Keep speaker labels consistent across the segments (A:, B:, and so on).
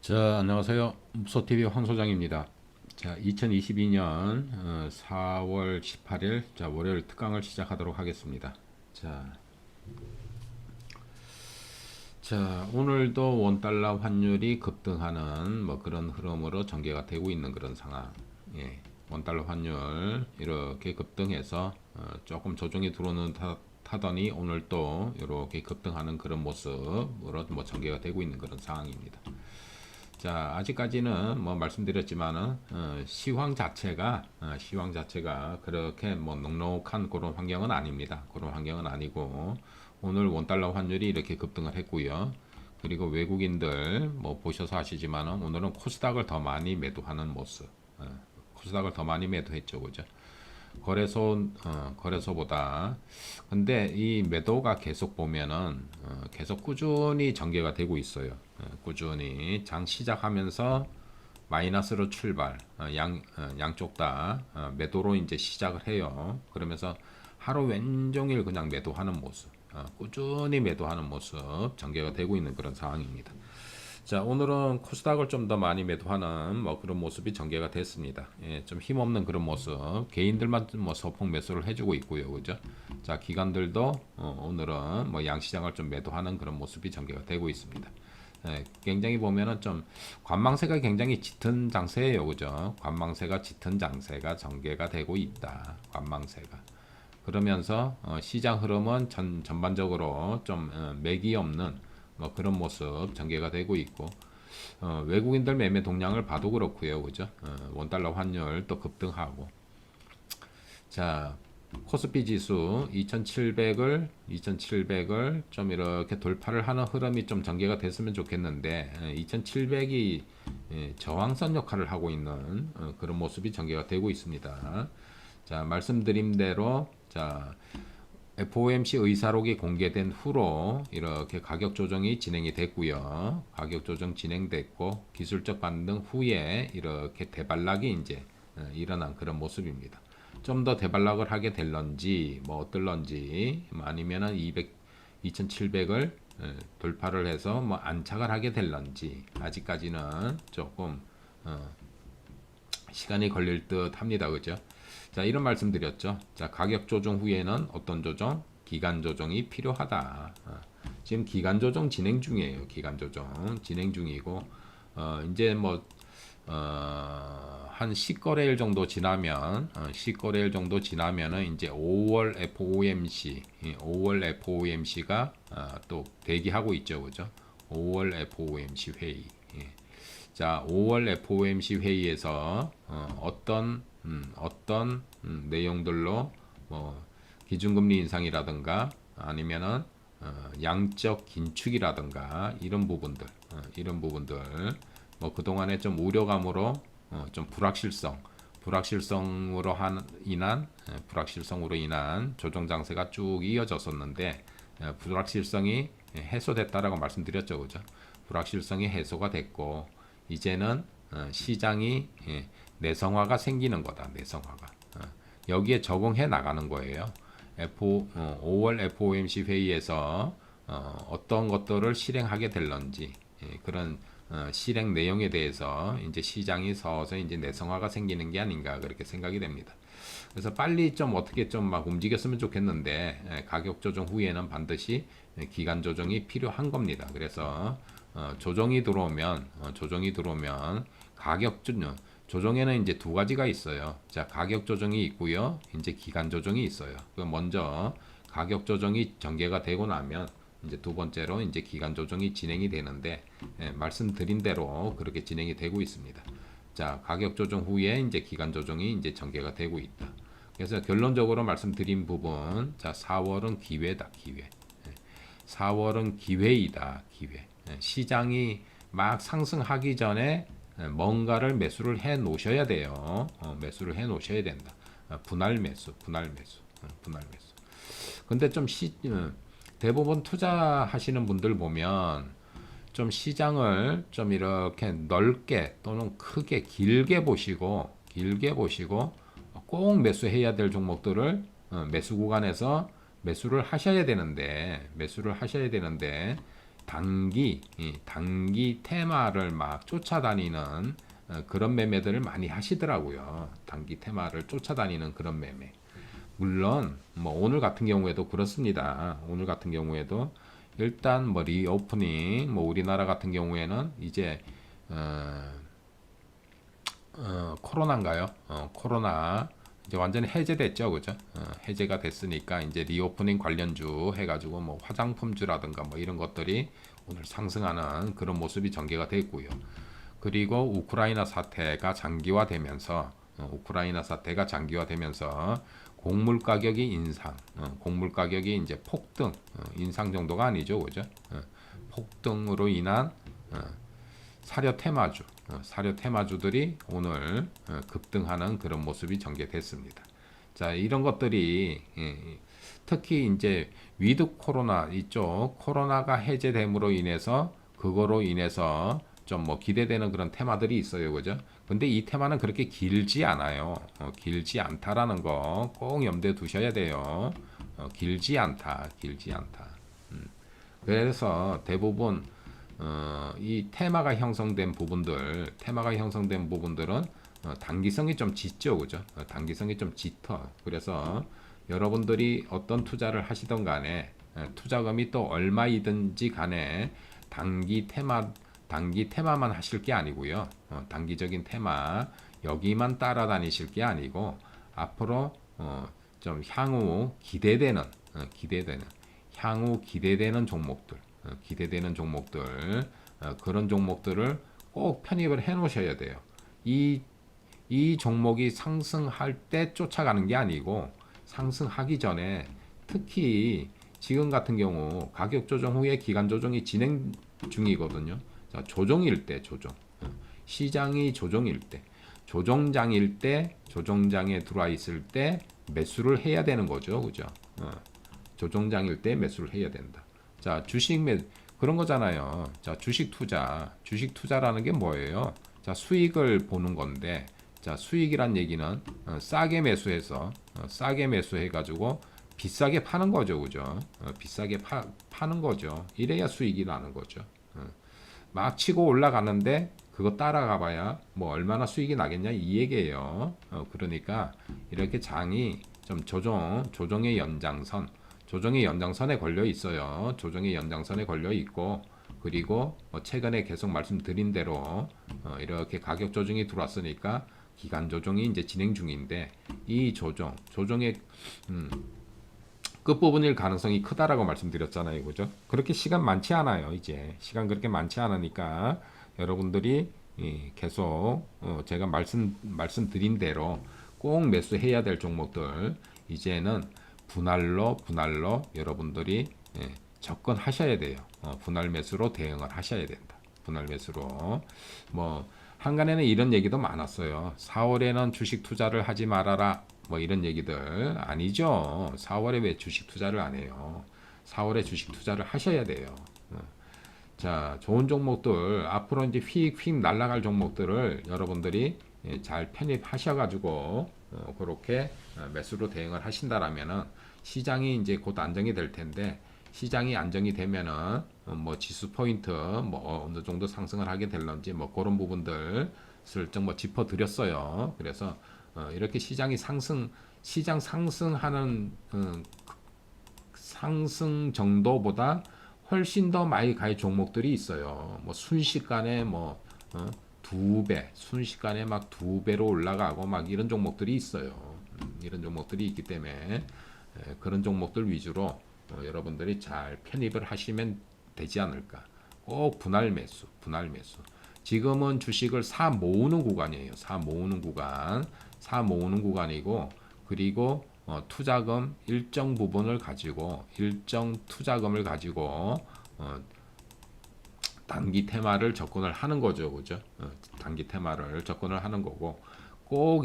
A: 자, 안녕하세요. 무소TV 황 소장입니다. 자, 2022년 4월 18일 월요일 특강을 시작하도록 하겠습니다. 오늘도 원달러 환율이 급등하는 그런 흐름으로 전개가 되고 있는 그런 상황. 예, 원달러 환율 이렇게 급등해서 조금 조정이 들어오는 타더니 오늘 또 이렇게 급등하는 그런 모습으로 전개가 되고 있는 그런 상황입니다. 자, 아직까지는 말씀드렸지만은 시황 자체가 그렇게 넉넉한 그런 환경은 아닙니다. 그런 환경은 아니고 오늘 원달러 환율이 이렇게 급등을 했고요. 그리고 외국인들 보셔서 아시지만은 오늘은 코스닥을 더 많이 매도하는 모습. 코스닥을 더 많이 매도했죠, 그죠? 거래소보다. 근데 이 매도가 계속 보면은 계속 꾸준히 전개가 되고 있어요. 꾸준히 장 시작하면서 마이너스로 출발, 양쪽 다 매도로 이제 시작을 해요. 그러면서 하루 왼종일 그냥 매도하는 모습, 꾸준히 매도하는 모습 전개가 되고 있는 그런 상황입니다. 자, 오늘은 코스닥을 좀 더 많이 매도하는 그런 모습이 전개가 됐습니다. 예, 좀 힘없는 그런 모습. 개인들만 소폭 매수를 해주고 있고요, 그죠? 자, 기관들도 오늘은 양시장을 좀 매도하는 그런 모습이 전개가 되고 있습니다. 예, 굉장히 보면은 좀 관망세가 굉장히 짙은 장세예요, 그죠? 관망세가 짙은 장세가 전개가 되고 있다. 관망세가. 그러면서 시장 흐름은 전반적으로 좀 맥이 없는 그런 모습 전개가 되고 있고, 외국인들 매매 동향을 봐도 그렇고요, 그죠? 원달러 환율 또 급등하고. 자, 코스피 지수 2700을 좀 이렇게 돌파를 하는 흐름이 좀 전개가 됐으면 좋겠는데 2700이 저항선 역할을 하고 있는 그런 모습이 전개가 되고 있습니다. 자, 말씀드린 대로 FOMC 의사록이 공개된 후로 이렇게 가격 조정이 진행이 됐고요. 가격 조정 진행됐고 기술적 반등 후에 이렇게 대반락이 이제 일어난 그런 모습입니다. 좀 더 대반락을 하게 될런지 어떨런지 아니면은 2700을 돌파를 해서 안착을 하게 될런지 아직까지는 조금 시간이 걸릴 듯 합니다. 그죠? 자, 이런 말씀 드렸죠. 자, 가격 조정 후에는 어떤 조정? 기간 조정이 필요하다. 지금 기간 조정 진행 중이에요. 기간 조정 진행 중이고, 이제 한 10거래일 정도 지나면, 10거래일 정도 지나면은 이제 5월 FOMC가 또 대기하고 있죠. 그죠? 5월 FOMC 회의. 예. 자, 5월 FOMC 회의에서 어떤 내용들로 기준금리 인상이라든가 아니면은 양적 긴축이라든가 이런 부분들 그동안에 좀 우려감으로 좀 불확실성으로 인한 조정 장세가 쭉 이어졌었는데 불확실성이 해소됐다라고 말씀드렸죠, 그죠? 불확실성이 해소가 됐고 이제는 시장이 내성화가 생기는 거다. 내성화가 여기에 적응해 나가는 거예요. 5월 FOMC 회의에서 어떤 것들을 실행하게 될런지 그런 실행 내용에 대해서 이제 시장이 서서히 이제 내성화가 생기는 게 아닌가 그렇게 생각이 됩니다. 그래서 빨리 좀 어떻게 좀 막 움직였으면 좋겠는데 가격 조정 후에는 반드시 기간 조정이 필요한 겁니다. 그래서 조정이 들어오면 가격 조정에는 이제 두 가지가 있어요. 자, 가격 조정이 있고요. 이제 기간 조정이 있어요. 먼저 가격 조정이 전개가 되고 나면 이제 두 번째로 이제 기간 조정이 진행이 되는데 말씀드린 대로 그렇게 진행이 되고 있습니다. 자, 가격 조정 후에 이제 기간 조정이 이제 전개가 되고 있다. 그래서 결론적으로 말씀드린 부분, 자, 4월은 기회다, 기회. 4월은 기회이다, 기회. 시장이 막 상승하기 전에 뭔가를 매수를 해 놓으셔야 돼요. 매수를 해 놓으셔야 된다. 분할 매수. 근데 좀 대부분 투자하시는 분들 보면 좀 시장을 좀 이렇게 넓게 또는 크게 길게 보시고 꼭 매수해야 될 종목들을 매수 구간에서 매수를 하셔야 되는데 단기 테마를 막 쫓아다니는 그런 매매들을 많이 하시더라고요. 단기 테마를 쫓아다니는 그런 매매. 물론 뭐 오늘 같은 경우에도 그렇습니다. 오늘 같은 경우에도 일단 뭐 리오프닝, 뭐 우리나라 같은 경우에는 이제 어, 코로나인가요? 코로나 이제 완전히 해제됐죠, 그죠? 해제가 됐으니까 이제 리오프닝 관련주 해가지고 뭐 화장품주라든가 뭐 이런 것들이 오늘 상승하는 그런 모습이 전개가 됐고요. 그리고 우크라이나 사태가 장기화되면서 곡물 가격이 인상, 곡물 가격이 이제 폭등, 인상 정도가 아니죠, 그죠? 폭등으로 인한 사료 테마주들이 오늘 급등하는 그런 모습이 전개됐습니다. 자, 이런 것들이 특히 이제 위드 코로나 이쪽 코로나가 해제됨으로 인해서 그거로 인해서 좀 뭐 기대되는 그런 테마들이 있어요, 그죠? 근데 이 테마는 그렇게 길지 않아요. 길지 않다라는 거 꼭 염두에 두셔야 돼요. 길지 않다. 그래서 대부분 이 테마가 형성된 부분들은 단기성이 좀 짙죠, 그죠? 단기성이 좀 짙어. 그래서 여러분들이 어떤 투자를 하시던 간에 투자금이 또 얼마이든지 간에 단기 테마만 하실 게 아니고요. 단기적인 테마 여기만 따라다니실 게 아니고 앞으로 좀 향후 기대되는 종목들 그런 종목들을 꼭 편입을 해 놓으셔야 돼요. 이, 이 종목이 상승할 때 쫓아가는 게 아니고 상승하기 전에 특히 지금 같은 경우 가격 조정 후에 기간 조정이 진행 중이거든요. 자, 시장이 조정장에 들어와 있을 때 매수를 해야 되는 거죠. 그죠? 조정장일 때 매수를 해야 된다. 자, 그런 거잖아요. 자, 주식 투자라는 게 뭐예요? 자, 수익을 보는 건데, 자, 수익이란 얘기는 싸게 매수해 가지고 비싸게 파는 거죠, 그죠? 비싸게 파는 거죠. 이래야 수익이 나는 거죠. 막 치고 올라가는데 그거 따라가봐야 뭐 얼마나 수익이 나겠냐 이 얘기예요. 그러니까 이렇게 장이 좀 조정의 연장선에 걸려 있어요. 조정의 연장선에 걸려 있고 그리고 뭐 최근에 계속 말씀드린 대로 이렇게 가격 조정이 들어왔으니까 기간 조정이 이제 진행 중인데 이 조정의 끝부분일 가능성이 크다라고 말씀드렸잖아요. 그죠? 그렇게 시간 많지 않아요. 이제 시간 그렇게 많지 않으니까 여러분들이 계속 제가 말씀드린 대로 꼭 매수해야 될 종목들 이제는 분할로 여러분들이 접근하셔야 돼요. 분할 매수로 대응을 하셔야 된다. 분할 매수로 뭐 한간에는 이런 얘기도 많았어요. 4월에는 주식 투자를 하지 말아라. 뭐 이런 얘기들 아니죠. 4월에 왜 주식 투자를 안 해요? 4월에 주식 투자를 하셔야 돼요. 자, 좋은 종목들 앞으로 이제 휙휙 날아갈 종목들을 여러분들이 잘 편입하셔가지고 그렇게 매수로 대응을 하신다라면은 시장이 이제 곧 안정이 될 텐데 시장이 안정이 되면은 뭐 지수 포인트 뭐 어느 정도 상승을 하게 될런지 뭐 그런 부분들 슬쩍 뭐 짚어드렸어요. 그래서 이렇게 시장 상승하는 상승 정도보다 훨씬 더 많이 갈 종목들이 있어요. 뭐 순식간에 뭐 순식간에 막 2배로 올라가고 막 이런 종목들이 있어요. 이런 종목들이 있기 때문에 그런 종목들 위주로 여러분들이 잘 편입을 하시면 되지 않을까. 꼭 분할 매수. 지금은 주식을 사 모으는 구간이에요. 사 모으는 구간이고 그리고 투자금 일정 투자금을 가지고 단기 테마를 접근을 하는 거죠, 그죠? 단기 테마를 접근을 하는 거고 꼭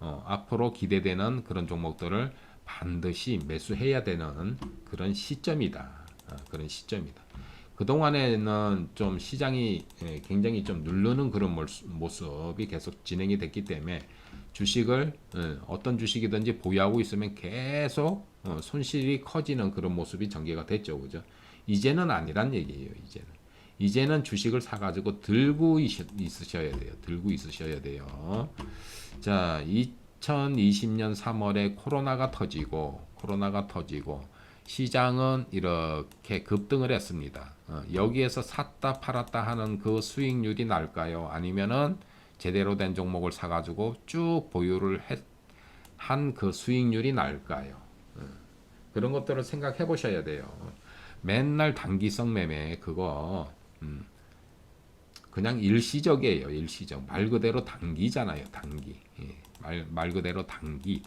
A: 앞으로 기대되는 그런 종목들을 반드시 매수해야 되는 그런 시점이다. 그런 시점이다. 그동안에는 좀 시장이 굉장히 좀 누르는 그런 모습이 계속 진행이 됐기 때문에 주식을 어떤 주식이든지 보유하고 있으면 계속 손실이 커지는 그런 모습이 전개가 됐죠. 그죠? 이제는 아니란 얘기예요. 이제는 주식을 사가지고 들고 있으셔야 돼요. 들고 있으셔야 돼요. 자, 2020년 3월에 코로나가 터지고 시장은 이렇게 급등을 했습니다. 여기에서 샀다 팔았다 하는 그 수익률이 날까요? 아니면은 제대로 된 종목을 사가지고 쭉 보유를 한 그 수익률이 날까요? 그런 것들을 생각해 보셔야 돼요. 맨날 단기성 매매 그거 그냥 일시적이에요. 일시적. 말 그대로 단기잖아요. 단기. 말 그대로 단기.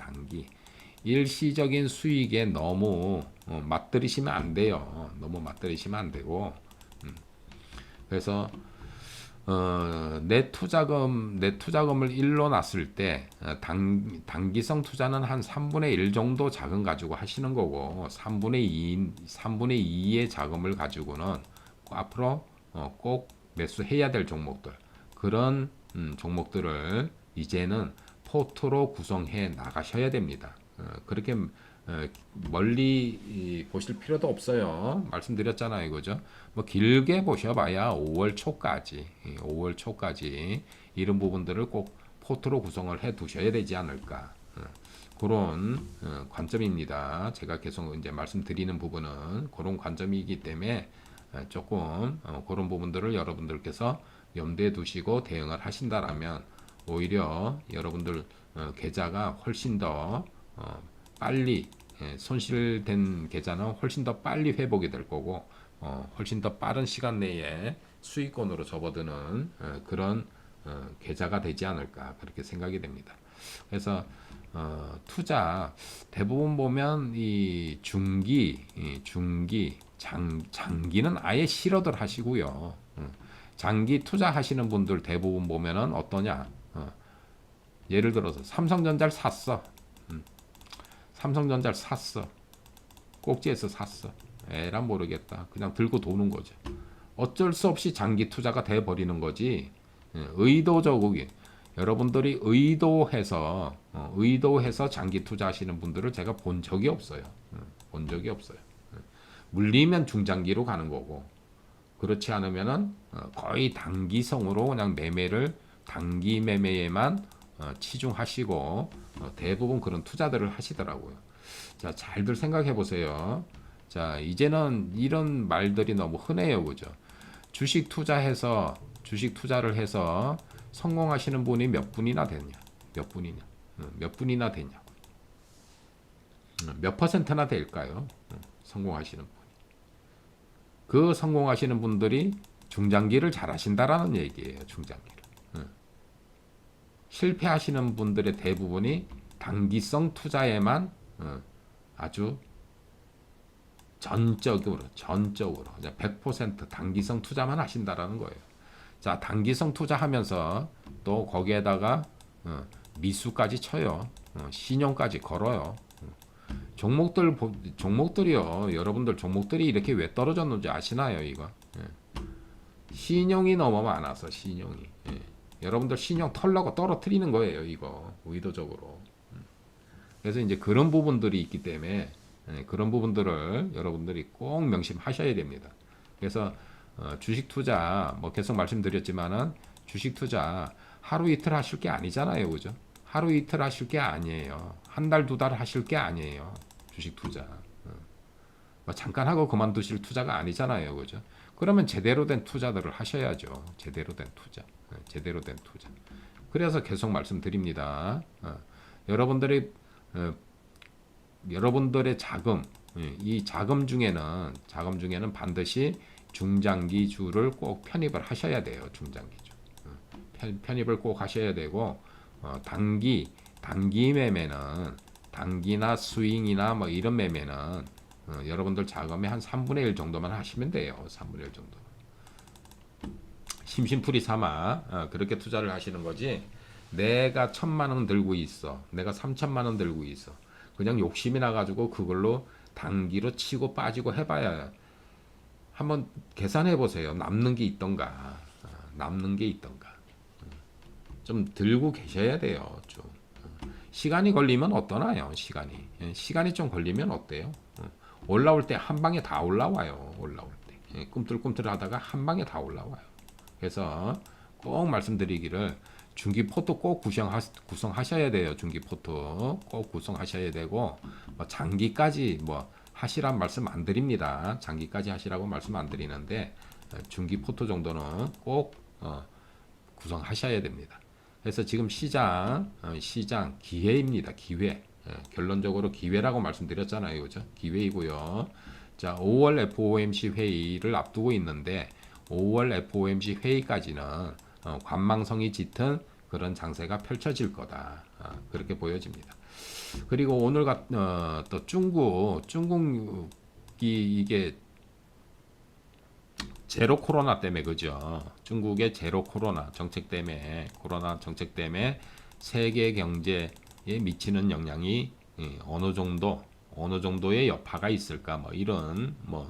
A: 일시적인 수익에 너무 맞들이시면 안 돼요. 너무 맞들이시면 안 되고. 그래서 내 투자금을 일로 놨을 때 단기성 투자는 한 3분의 1 정도 자금 가지고 하시는 거고 3분의 2의 자금을 가지고는 앞으로 꼭 매수해야 될 종목들 그런 종목들을 이제는 포트로 구성해 나가셔야 됩니다. 그렇게 멀리 보실 필요도 없어요. 말씀드렸잖아요, 그죠? 뭐 길게 보셔봐야 5월 초까지 이런 부분들을 꼭 포트로 구성을 해 두셔야 되지 않을까. 그런 관점입니다. 제가 계속 이제 말씀드리는 부분은 그런 관점이기 때문에 조금 그런 부분들을 여러분들께서 염두에 두시고 대응을 하신다라면 오히려 여러분들 계좌가 훨씬 더 빨리 손실된 계좌는 훨씬 더 빨리 회복이 될 거고 훨씬 더 빠른 시간 내에 수익권으로 접어드는 그런 계좌가 되지 않을까 그렇게 생각이 됩니다. 그래서 투자 대부분 보면 이 중기, 장기는 아예 실어들 하시고요. 장기 투자하시는 분들 대부분 보면은 어떠냐? 예를 들어서 삼성전자를 샀어. 삼성전자를 샀어. 꼭지에서 샀어. 에란 모르겠다. 그냥 들고 도는 거죠. 어쩔 수 없이 장기 투자가 돼 버리는 거지. 의도적으로 여러분들이 의도해서 장기 투자하시는 분들을 제가 본 적이 없어요. 본 적이 없어요. 물리면 중장기로 가는 거고 그렇지 않으면은 거의 단기성으로 그냥 단기 매매에만 치중하시고 대부분 그런 투자들을 하시더라고요. 자, 잘들 생각해 보세요. 자, 이제는 이런 말들이 너무 흔해요, 그죠? 주식 투자를 해서 성공하시는 분이 몇 분이나 되냐? 몇 분이나 되냐? 몇 퍼센트나 될까요? 성공하시는 분. 그 성공하시는 분들이 중장기를 잘 하신다라는 얘기예요, 중장기를. 실패하시는 분들의 대부분이 단기성 투자에만 아주 전적으로 100% 단기성 투자만 하신다라는 거예요. 자, 단기성 투자하면서 또 거기에다가 미수까지 쳐요. 신용까지 걸어요. 종목들이요. 여러분들 종목들이 이렇게 왜 떨어졌는지 아시나요, 이거? 신용이 너무 많아서 신용이. 여러분들 신용 털라고 떨어뜨리는 거예요, 이거 의도적으로. 그래서 이제 그런 부분들이 있기 때문에 그런 부분들을 여러분들이 꼭 명심하셔야 됩니다. 그래서 주식 투자 뭐 계속 말씀드렸지만은 주식 투자 하루 이틀 하실 게 아니잖아요, 그죠? 하루 이틀 하실 게 아니에요. 한 달, 두 달 하실 게 아니에요. 주식 투자. 뭐 잠깐 하고 그만두실 투자가 아니잖아요, 그죠? 그러면 제대로 된 투자들을 하셔야죠. 제대로 된 투자. 그래서 계속 말씀드립니다. 여러분들의 자금, 이 자금 중에는 반드시 중장기주를 꼭 편입을 하셔야 돼요. 중장기주. 편입을 꼭 하셔야 되고 단기 매매는 단기나 스윙이나 뭐 이런 매매는 여러분들 자금의 한 3분의 1 정도만 하시면 돼요. 3분의 1 정도. 심심풀이 삼아 그렇게 투자를 하시는 거지. 내가 1,000만 원 들고 있어. 내가 3,000만 원 들고 있어. 그냥 욕심이 나가지고 그걸로 단기로 치고 빠지고 해봐야 한번 계산해 보세요. 남는 게 있던가. 좀 들고 계셔야 돼요. 좀. 시간이 걸리면 어떠나요? 시간이 좀 걸리면 어때요? 올라올 때 한 방에 다 올라와요. 올라올 때 꿈틀꿈틀 하다가 한 방에 다 올라와요. 그래서 꼭 말씀드리기를 중기포트 꼭 구성하셔야 돼요. 중기포트 꼭 구성하셔야 되고 뭐 장기까지 뭐 하시란 말씀 안 드립니다. 장기까지 하시라고 말씀 안 드리는데 중기포트 정도는 꼭 구성하셔야 됩니다. 그래서 지금 시장 기회입니다. 기회. 결론적으로 기회라고 말씀드렸잖아요. 그죠? 기회이고요. 자, 5월 FOMC 회의를 앞두고 있는데 5월 FOMC 회의까지는 관망성이 짙은 그런 장세가 펼쳐질 거다. 그렇게 보여집니다. 그리고 오늘 또 중국이 이게 제로 코로나 때문에 그죠? 중국의 제로 코로나 정책 때문에 세계 경제에 미치는 영향이 어느 정도의 여파가 있을까 뭐 이런 뭐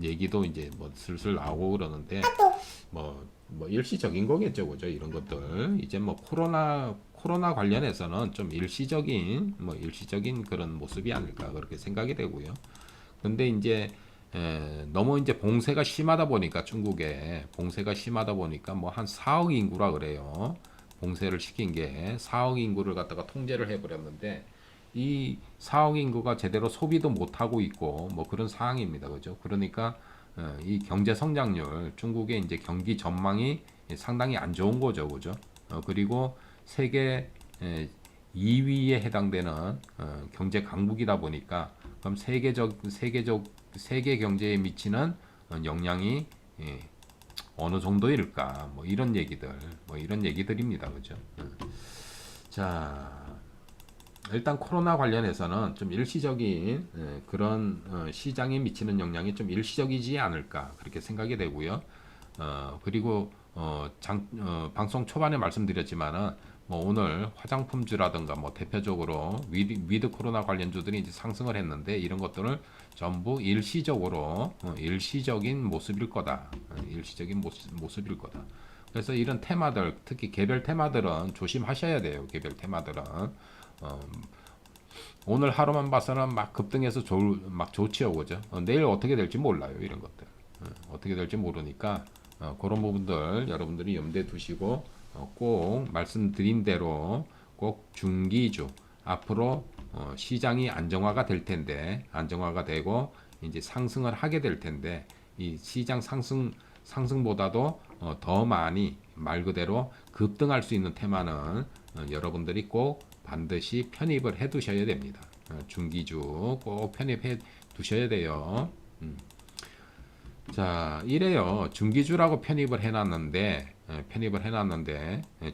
A: 얘기도 이제 뭐 슬슬 나오고 그러는데 뭐 일시적인 거겠죠, 그죠? 이런 것들 이제 뭐 코로나 관련해서는 좀 일시적인 그런 모습이 아닐까 그렇게 생각이 되고요. 근데 이제 너무 이제 봉쇄가 심하다 보니까 중국에 봉쇄가 심하다 보니까 뭐 한 4억 인구라 그래요. 봉쇄를 시킨 게 4억 인구를 갖다가 통제를 해버렸는데 이 4억 인구가 제대로 소비도 못 하고 있고 뭐 그런 상황입니다, 그죠? 그러니까 이 경제 성장률 중국의 이제 경기 전망이 상당히 안 좋은 거죠, 그죠? 그리고 세계 2위에 해당되는 경제 강국이다 보니까 그럼 세계 경제에 미치는 영향이 어느 정도일까? 뭐 이런 얘기들입니다, 그죠? 자, 일단 코로나 관련해서는 좀 일시적인 그런 시장에 미치는 영향이 좀 일시적이지 않을까 그렇게 생각이 되고요. 그리고 방송 초반에 말씀드렸지만은 뭐 오늘 화장품주라든가 뭐 대표적으로 위드 코로나 관련주들이 이제 상승을 했는데 이런 것들을 전부 일시적인 모습일 거다. 일시적인 모습일 거다. 그래서 이런 테마들 특히 개별 테마들은 조심하셔야 돼요. 개별 테마들은 오늘 하루만 봐서는 막 급등해서 막 좋지요, 그죠? 내일 어떻게 될지 몰라요, 이런 것들. 어떻게 될지 모르니까 그런 부분들 여러분들이 염두에 두시고 꼭 말씀드린 대로 꼭 중기주 앞으로 시장이 안정화가 될 텐데 안정화가 되고 이제 상승을 하게 될 텐데 이 시장 상승보다도 더 많이 말 그대로 급등할 수 있는 테마는 여러분들이 꼭 반드시 편입을 해 두셔야 됩니다. 중기주 꼭 편입해 두셔야 돼요. 자, 이래요. 중기주라고 편입을 해놨는데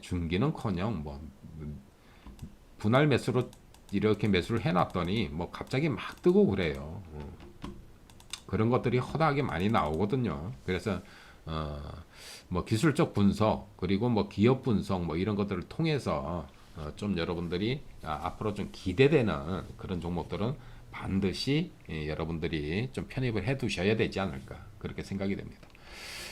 A: 중기는커녕 뭐 분할 매수로 이렇게 매수를 해놨더니 뭐 갑자기 막 뜨고 그래요. 그런 것들이 허다하게 많이 나오거든요. 그래서 뭐 기술적 분석 그리고 뭐 기업 분석 뭐 이런 것들을 통해서 좀 여러분들이 앞으로 좀 기대되는 그런 종목들은 반드시 여러분들이 좀 편입을 해 두셔야 되지 않을까 그렇게 생각이 됩니다.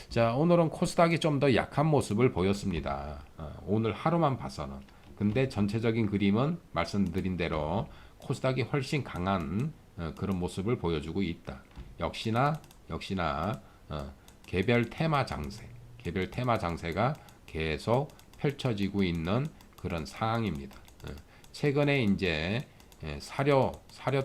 A: 자, 오늘은 코스닥이 좀 더 약한 모습을 보였습니다. 오늘 하루만 봐서는. 근데 전체적인 그림은 말씀드린 대로 코스닥이 훨씬 강한 그런 모습을 보여주고 있다. 역시나 개별 테마 장세가 계속 펼쳐지고 있는 그런 상황입니다. 최근에 이제 사료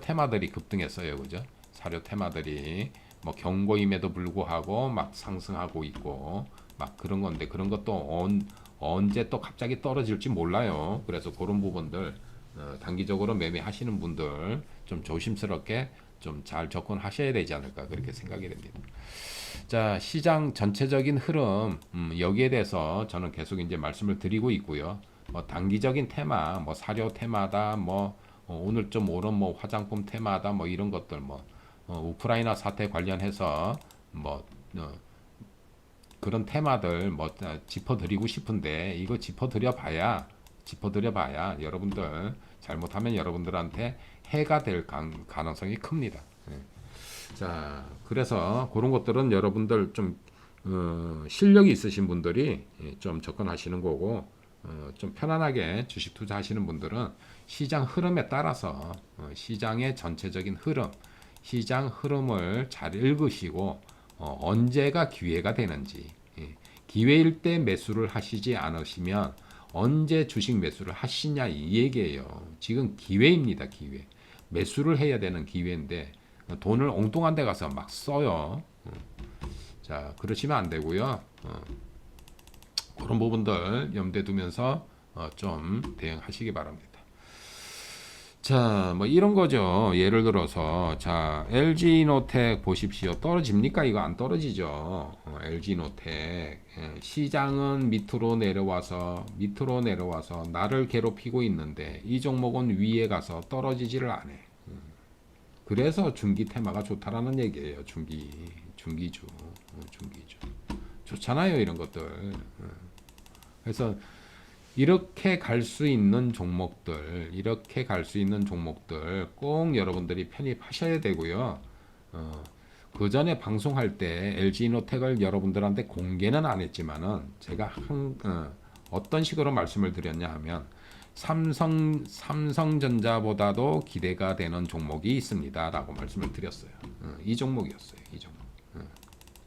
A: 테마들이 급등했어요, 그죠? 사료 테마들이 뭐 경고임에도 불구하고 막 상승하고 있고 막 그런 건데 그런 것도 언제 또 갑자기 떨어질지 몰라요. 그래서 그런 부분들 단기적으로 매매하시는 분들 좀 조심스럽게 좀 잘 접근하셔야 되지 않을까 그렇게 생각이 됩니다. 자, 시장 전체적인 흐름 여기에 대해서 저는 계속 이제 말씀을 드리고 있고요. 뭐 단기적인 테마, 뭐 사료 테마다, 뭐 오늘 좀 오른 뭐 화장품 테마다, 뭐 이런 것들, 뭐 우크라이나 사태 관련해서 뭐 그런 테마들 뭐 짚어드리고 싶은데 이거 짚어드려봐야 여러분들 잘못하면 여러분들한테 해가 될 가능성이 큽니다. 자, 그래서 그런 것들은 여러분들 좀 실력이 있으신 분들이 좀 접근하시는 거고 좀 편안하게 주식 투자하시는 분들은 시장 흐름에 따라서 시장의 전체적인 흐름, 시장 흐름을 잘 읽으시고 언제가 기회가 되는지, 기회일 때 매수를 하시지 않으시면 언제 주식 매수를 하시냐 이 얘기예요. 지금 기회입니다, 기회. 매수를 해야 되는 기회인데 돈을 엉뚱한 데 가서 막 써요. 자, 그러시면 안 되고요. 그런 부분들 염두에 두면서 좀 대응하시기 바랍니다. 자, 뭐 이런 거죠. 예를 들어서 자, LG노텍 보십시오. 떨어집니까? 이거 안 떨어지죠. LG노텍 시장은 밑으로 내려와서 나를 괴롭히고 있는데 이 종목은 위에 가서 떨어지지를 않아. 그래서 중기 테마가 좋다라는 얘기예요. 중기주 좋잖아요, 이런 것들. 그래서 이렇게 갈 수 있는 종목들, 꼭 여러분들이 편입하셔야 되고요. 그 전에 방송할 때 LG노텍을 여러분들한테 공개는 안 했지만은 제가 어떤 식으로 말씀을 드렸냐 하면 삼성전자보다도 기대가 되는 종목이 있습니다라고 말씀을 드렸어요. 이 종목이었어요. 이 종목.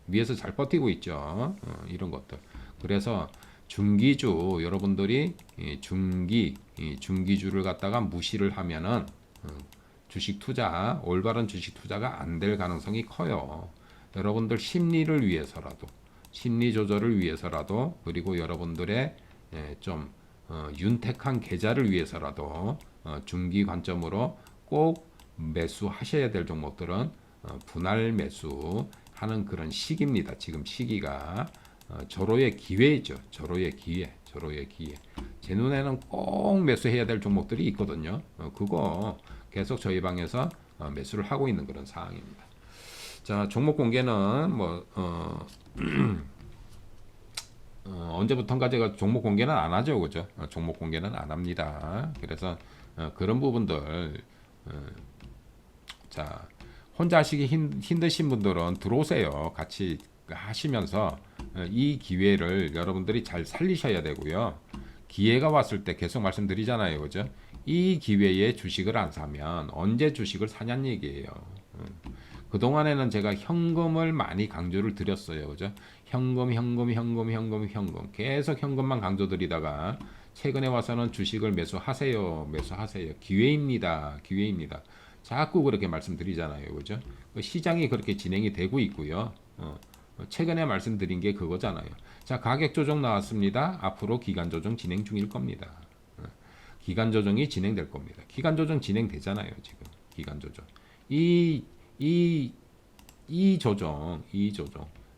A: 위에서 잘 버티고 있죠. 이런 것들. 그래서 중기주 여러분들이 중기주를 갖다가 무시를 하면은 주식 투자, 올바른 주식 투자가 안 될 가능성이 커요. 여러분들 심리를 위해서라도, 심리 조절을 위해서라도, 그리고 여러분들의 좀 윤택한 계좌를 위해서라도 중기 관점으로 꼭 매수하셔야 될 종목들은 분할 매수하는 그런 시기입니다. 지금 시기가 절호의 기회죠. 절호의 기회. 제 눈에는 꼭 매수해야 될 종목들이 있거든요. 그거 계속 저희 방에서 매수를 하고 있는 그런 상황입니다. 자, 종목 공개는 언제부턴가 제가 종목 공개는 안 하죠, 그죠? 종목 공개는 안 합니다. 그래서 그런 부분들 자, 혼자 하시기 힘드신 분들은 들어오세요. 같이 하시면서 이 기회를 여러분들이 잘 살리셔야 되고요. 기회가 왔을 때 계속 말씀드리잖아요, 그죠? 이 기회에 주식을 안 사면 언제 주식을 사냐는 얘기예요. 그동안에는 제가 현금을 많이 강조를 드렸어요, 그죠? 현금 계속 현금만 강조드리다가 최근에 와서는 주식을 매수하세요. 기회입니다. 자꾸 그렇게 말씀드리잖아요, 그죠? 시장이 그렇게 진행이 되고 있고요. 최근에 말씀드린 게 그거잖아요. 자, 가격 조정 나왔습니다. 앞으로 기간 조정 진행 중일 겁니다. 기간 조정이 진행될 겁니다. 기간 조정 진행되잖아요, 지금. 기간 조정. 이 조정.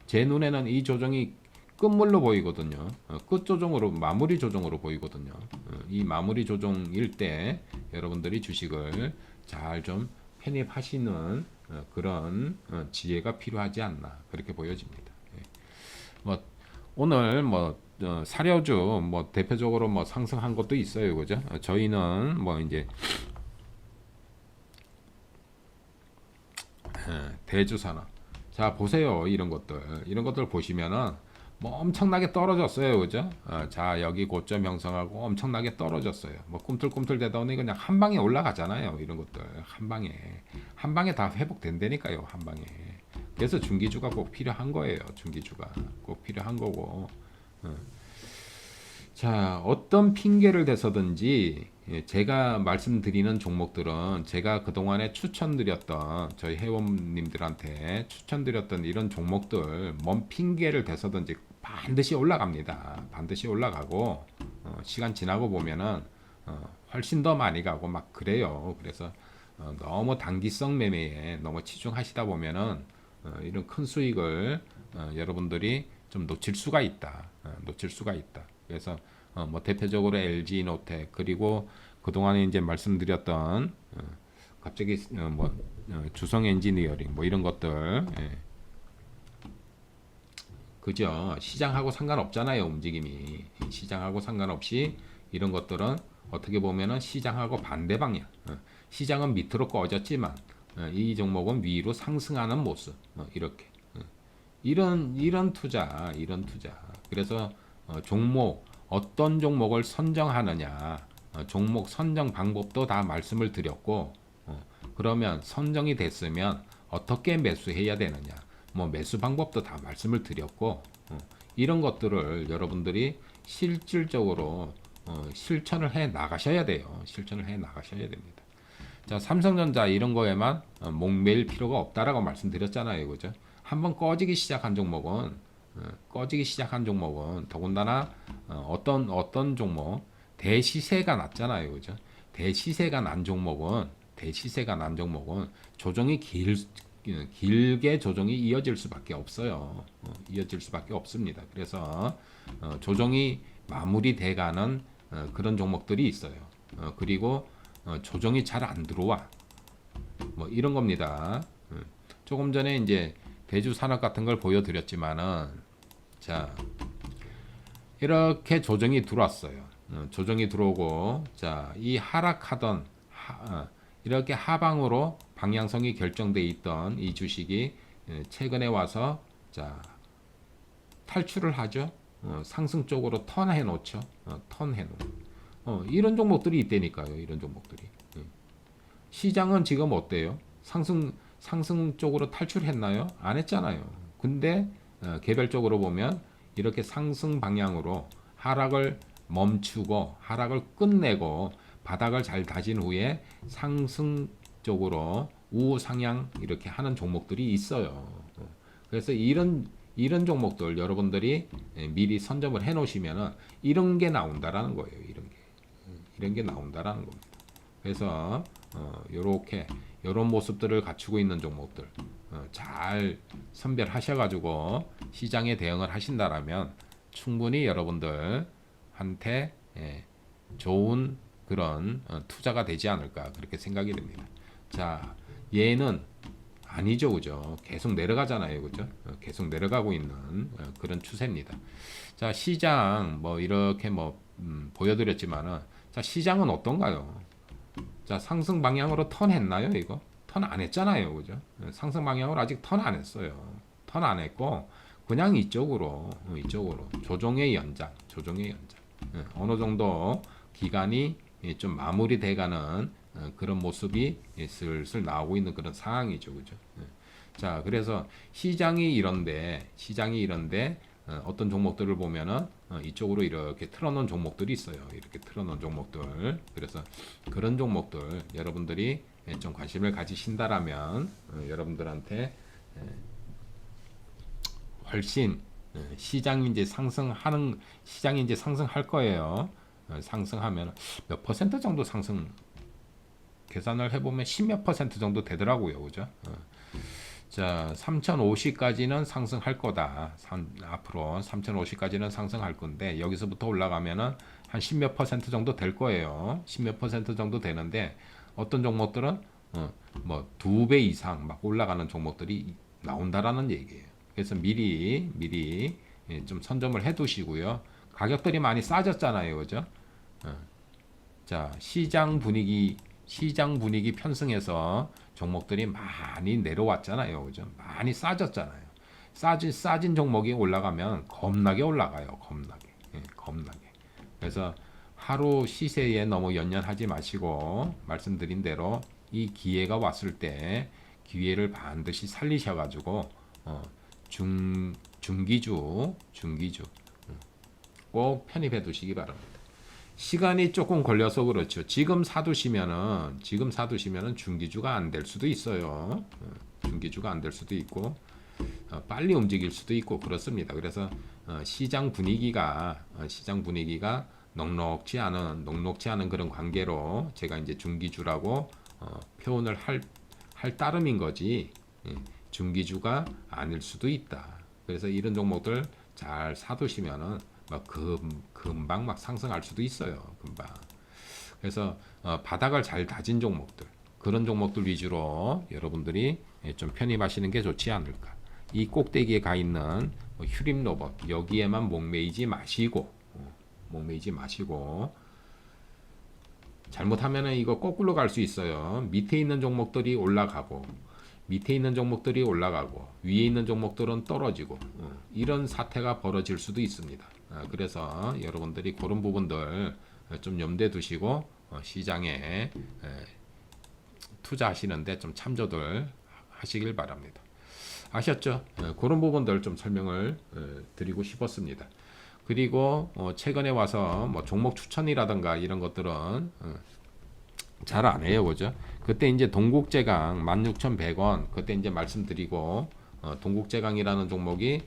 A: 제 눈에는 이 조정이 끝물로 보이거든요. 끝 조정으로, 마무리 조정으로 보이거든요. 이 마무리 조정일 때 여러분들이 주식을 잘 좀 편입하시는 그런 지혜가 필요하지 않나 그렇게 보여집니다. 뭐 오늘 사료주 대표적으로 상승한 것도 있어요, 그죠? 저희는 이제 대주산업. 자, 보세요, 이런 것들 보시면은 엄청나게 떨어졌어요, 그죠? 자, 여기 고점 형성하고 엄청나게 떨어졌어요. 꿈틀꿈틀 대더니 그냥 한 방에 올라가잖아요, 이런 것들. 한 방에 다 회복된다니까요, 한 방에. 그래서 중기주가 꼭 필요한 거예요, 중기주가 꼭 필요한 거고. 자, 어떤 핑계를 대서든지 제가 말씀드리는 종목들은 제가 그동안에 추천드렸던 저희 회원님들한테 추천드렸던 이런 종목들 뭔 핑계를 대서든지 반드시 올라갑니다. 반드시 올라가고 시간 지나고 보면은 훨씬 더 많이 가고 막 그래요. 그래서 너무 단기성 매매에 너무 치중하시다 보면은 이런 큰 수익을 여러분들이 좀 놓칠 수가 있다. 그래서 대표적으로 LG노텍 그리고 그동안에 이제 말씀드렸던 갑자기 주성 엔지니어링 이런 것들 그죠? 시장하고 상관없잖아요, 움직임이. 시장하고 상관없이 이런 것들은 어떻게 보면은 시장하고 반대 방향. 시장은 밑으로 꺼졌지만 이 종목은 위로 상승하는 모습. 이렇게. 이런 투자. 그래서 어떤 종목을 선정하느냐, 종목 선정 방법도 다 말씀을 드렸고, 그러면 선정이 됐으면 어떻게 매수해야 되느냐, 뭐 매수 방법도 다 말씀을 드렸고, 이런 것들을 여러분들이 실질적으로 실천을 해 나가셔야 돼요. 실천을 해 나가셔야 됩니다. 자, 삼성전자 이런 거에만 목매일 필요가 없다라고 말씀드렸잖아요, 그죠? 한번 꺼지기 시작한 종목은 더군다나 어떤 종목 대시세가 났잖아요, 그죠? 대시세가 난 종목은 조정이 길게 조정이 이어질 수밖에 없어요. 이어질 수밖에 없습니다. 그래서 조정이 마무리돼가는 그런 종목들이 있어요. 그리고 조정이 잘 안 들어와. 뭐 이런 겁니다. 조금 전에 이제 대주 산업 같은 걸 보여드렸지만은, 자, 이렇게 조정이 들어왔어요. 조정이 들어오고, 자, 이 하락하던 이렇게 하방으로 방향성이 결정돼 있던 이 주식이 최근에 와서, 자, 탈출을 하죠. 상승 쪽으로 턴해 놓죠. 턴해 놓. 이런 종목들이 있다니까요. 이런 종목들이. 시장은 지금 어때요? 상승 쪽으로 탈출했나요? 안 했잖아요. 근데 개별적으로 보면 이렇게 상승 방향으로 하락을 멈추고 하락을 끝내고 바닥을 잘 다진 후에 상승 쪽으로 우상향 이렇게 하는 종목들이 있어요. 그래서 이런 종목들 여러분들이 미리 선점을 해 놓으시면은 이런 게 나온다라는 거예요. 이런 게 나온다라는 겁니다. 그래서 요렇게 요런 모습들을 갖추고 있는 종목들 잘 선별하셔가지고 시장에 대응을 하신다라면 충분히 여러분들한테 좋은 그런 투자가 되지 않을까 그렇게 생각이 됩니다. 자, 얘는 아니죠, 그죠? 계속 내려가잖아요, 그죠? 계속 내려가고 있는 그런 추세입니다. 자, 시장 뭐 이렇게 뭐 보여드렸지만은, 자, 시장은 어떤가요? 자, 상승 방향으로 턴했나요, 이거? 턴 안 했잖아요, 그죠? 상승 방향으로 아직 턴 안 했어요. 턴 안 했고 그냥 이쪽으로 조정의 연장. 어느 정도 기간이 좀 마무리돼가는 그런 모습이 슬슬 나오고 있는 그런 상황이죠, 그죠? 자, 그래서 시장이 이런데 어떤 종목들을 보면은 이쪽으로 이렇게 틀어놓은 종목들이 있어요. 이렇게 틀어놓은 종목들. 그래서 그런 종목들 여러분들이 좀 관심을 가지신다라면 여러분들한테 훨씬 시장이 이제 상승할 거예요. 상승하면 몇 퍼센트 정도 상승 계산을 해보면 10몇 퍼센트 정도 되더라고요, 그죠? 자, 3050까지는 상승할 거다. 앞으로 3050까지는 상승할 건데 여기서부터 올라가면은 한 10몇 퍼센트 정도 될 거예요. 10몇 퍼센트 정도 되는데 어떤 종목들은 뭐 2배 이상 막 올라가는 종목들이 나온다라는 얘기예요. 그래서 미리 좀 선점을 해 두시고요. 가격들이 많이 싸졌잖아요. 그죠? 자, 시장 분위기 편승해서 종목들이 많이 내려왔잖아요. 그죠? 많이 싸졌잖아요. 싸진 종목이 올라가면 겁나게 올라가요. 겁나게. 그래서 하루 시세에 너무 연연하지 마시고 말씀드린 대로 이 기회가 왔을 때 기회를 반드시 살리셔가지고 중기주 꼭 편입해 두시기 바랍니다. 시간이 조금 걸려서 그렇죠. 지금 사두시면은 중기주가 안 될 수도 있어요. 중기주가 안 될 수도 있고 빨리 움직일 수도 있고 그렇습니다. 그래서 시장 분위기가 녹록지 않은 그런 관계로 제가 이제 중기주라고 표현을 할 따름인 거지. 중기주가 아닐 수도 있다. 그래서 이런 종목들 잘 사두시면은 막 금방 막 상승할 수도 있어요. 금방. 그래서 바닥을 잘 다진 종목들 그런 종목들 위주로 여러분들이 좀 편입하시는 게 좋지 않을까. 이 꼭대기에 가 있는 휴림 로봇 여기에만 목매이지 마시고 잘못하면은 이거 거꾸로 갈 수 있어요. 밑에 있는 종목들이 올라가고 위에 있는 종목들은 떨어지고 이런 사태가 벌어질 수도 있습니다. 그래서 여러분들이 그런 부분들 좀 염두에 두시고 시장에 투자하시는데 좀 참조들 하시길 바랍니다. 아셨죠? 그런 부분들 좀 설명을 드리고 싶었습니다. 그리고 최근에 와서 뭐 종목 추천이라든가 이런 것들은 잘 안 해요, 그죠? 그때 이제 동국제강 16,100원 그때 이제 말씀드리고 동국제강이라는 종목이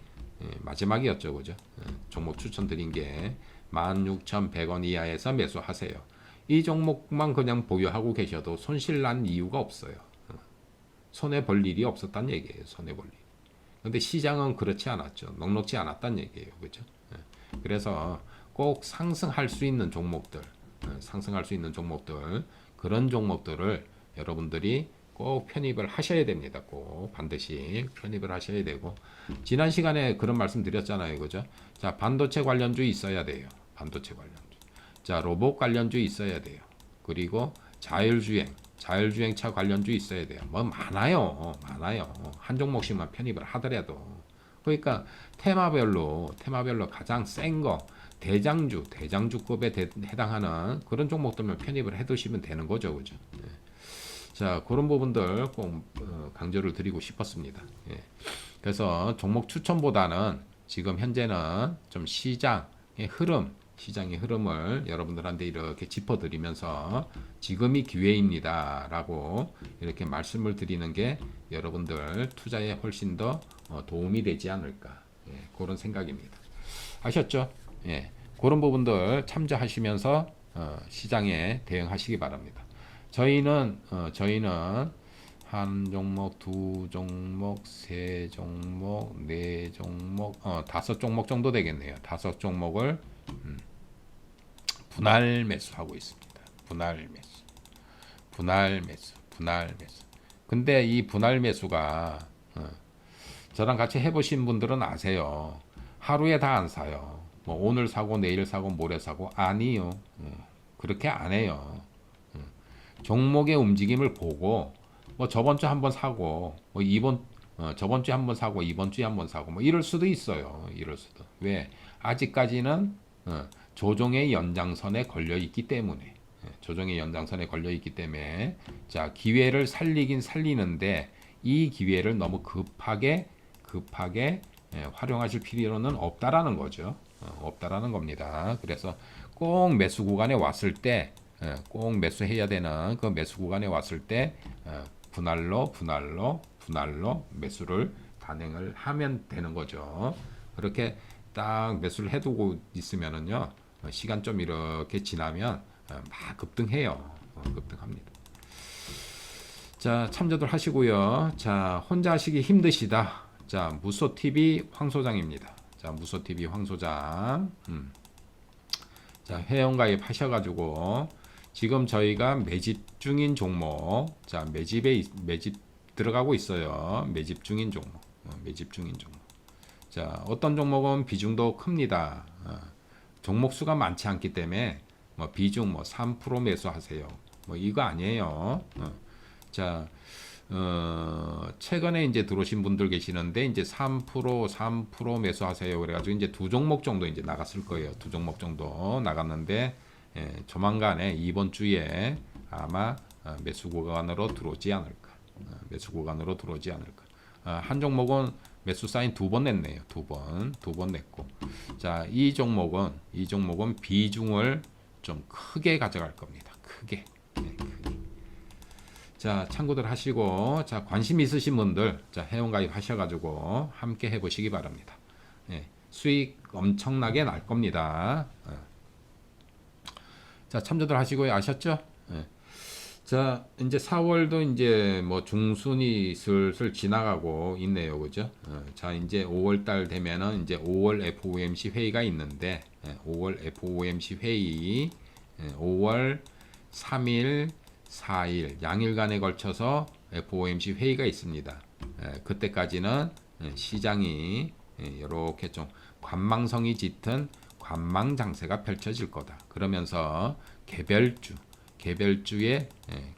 A: 마지막이었죠, 그죠? 종목 추천드린 게 16,100원 이하에서 매수하세요. 이 종목만 그냥 보유하고 계셔도 손실 난 이유가 없어요. 손해 볼 일이 없었단 얘기예요. 손해 볼 일. 근데 시장은 그렇지 않았죠. 넉넉지 않았단 얘기예요. 그죠? 그래서 꼭 상승할 수 있는 종목들, 상승할 수 있는 종목들, 그런 종목들을 여러분들이 꼭 편입을 하셔야 됩니다. 꼭 반드시 편입을 하셔야 되고, 지난 시간에 그런 말씀 드렸잖아요. 그죠? 자, 반도체 관련주 있어야 돼요. 반도체 관련주. 자, 로봇 관련주 있어야 돼요. 그리고 자율주행차 관련주 있어야 돼요. 뭐 많아요. 한 종목씩만 편입을 하더라도. 그러니까 테마별로 가장 센 거, 대장주급에 해당하는 그런 종목들만 편입을 해 두시면 되는 거죠. 그죠? 예. 자, 그런 부분들 꼭 강조를 드리고 싶었습니다. 예. 그래서 종목 추천보다는 지금 현재는 좀 시장의 흐름을 여러분들한테 이렇게 짚어드리면서 지금이 기회입니다 라고 이렇게 말씀을 드리는 게 여러분들 투자에 훨씬 더 도움이 되지 않을까, 그런 생각입니다. 아셨죠? 예, 그런 부분들 참조하시면서 시장에 대응하시기 바랍니다. 저희는 한 종목, 두 종목, 세 종목, 네 종목, 5종목 정도 되겠네요. 5종목을 분할 매수하고 있습니다. 분할 매수. 근데 이 분할 매수가 저랑 같이 해보신 분들은 아세요. 하루에 다 안 사요. 뭐 오늘 사고 내일 사고 모레 사고 아니요. 그렇게 안 해요. 종목의 움직임을 보고 뭐 저번 주 한번 사고 뭐 저번 주에 한번 사고 이번 주에 한번 사고 뭐 이럴 수도 있어요. 이럴 수도. 왜? 아직까지는 조정의 연장선에 걸려 있기 때문에. 조정의 연장선에 걸려 있기 때문에 자, 기회를 살리긴 살리는데 이 기회를 너무 급하게 활용하실 필요는 없다라는 거죠. 없다라는 겁니다. 그래서 꼭 매수 구간에 왔을 때 꼭 매수해야 되는 그 매수 구간에 왔을 때 분할로 매수를 단행을 하면 되는 거죠. 그렇게 딱 매수를 해두고 있으면은요, 시간 좀 이렇게 지나면 막 급등해요. 급등합니다. 자, 참조들 하시고요. 자, 혼자 하시기 힘드시다. 자, 무소TV 황소장입니다. 자, 무소TV 황소장. 자, 회원가입 하셔가지고 지금 저희가 매집 중인 종목, 자, 매집 들어가고 있어요. 매집 중인 종목. 자, 어떤 종목은 비중도 큽니다. 종목 수가 많지 않기 때문에 뭐 비중 뭐 3% 매수하세요. 뭐 이거 아니에요. 자, 최근에 이제 들어오신 분들 계시는데 이제 3% 매수하세요. 그래가지고 이제 2종목 정도 이제 나갔을 거예요. 2종목 정도 나갔는데 조만간에 이번 주에 아마 매수 구간으로 들어오지 않을까. 한 종목은 매수 사인 2번 냈네요. 2번 냈고. 자, 이 종목은 비중을 좀 크게 가져갈 겁니다. 크게. 자, 참고들 하시고, 자, 관심 있으신 분들, 자, 회원가입 하셔가지고 함께 해보시기 바랍니다. 수익 엄청나게 날 겁니다. 자, 참조들 하시고요. 아셨죠? 자, 이제 4월도 이제 뭐 중순이 슬슬 지나가고 있네요. 그죠? 자, 이제 5월달 되면은 이제 5월 FOMC 회의가 있는데, 5월 FOMC 회의, 5월 3일, 4일, 양일간에 걸쳐서 FOMC 회의가 있습니다. 그때까지는 시장이 이렇게 좀 관망성이 짙은 관망 장세가 펼쳐질 거다. 그러면서 개별주의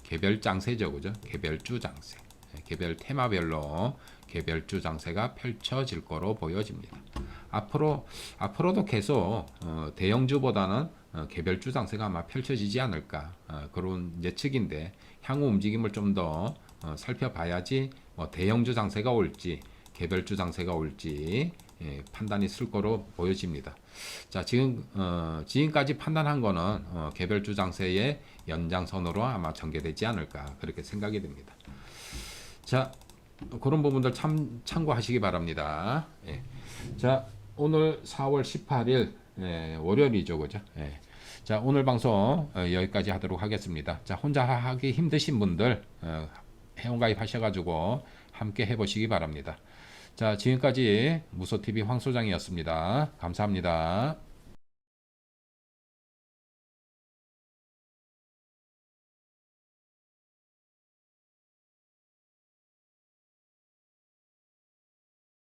A: 개별 장세죠, 그죠? 개별주 장세, 개별 테마별로 개별주 장세가 펼쳐질 거로 보여집니다. 앞으로도 계속 대형주보다는 개별 주장세가 아마 펼쳐지지 않을까 그런 예측인데 향후 움직임을 좀 더 살펴봐야지 뭐 대형 주장세가 올지 개별 주장세가 올지 판단이 쓸 거로 보여집니다. 자, 지금까지 판단한 거는 개별 주장세의 연장선으로 아마 전개되지 않을까 그렇게 생각이 됩니다. 자, 그런 부분들 참고하시기 바랍니다. 예. 자, 오늘 4월 18일 월요일이죠, 그죠? 예. 자, 오늘 방송 여기까지 하도록 하겠습니다. 자, 혼자 하기 힘드신 분들 회원가입 하셔가지고 함께 해보시기 바랍니다. 자, 지금까지 무소TV 황소장이었습니다. 감사합니다.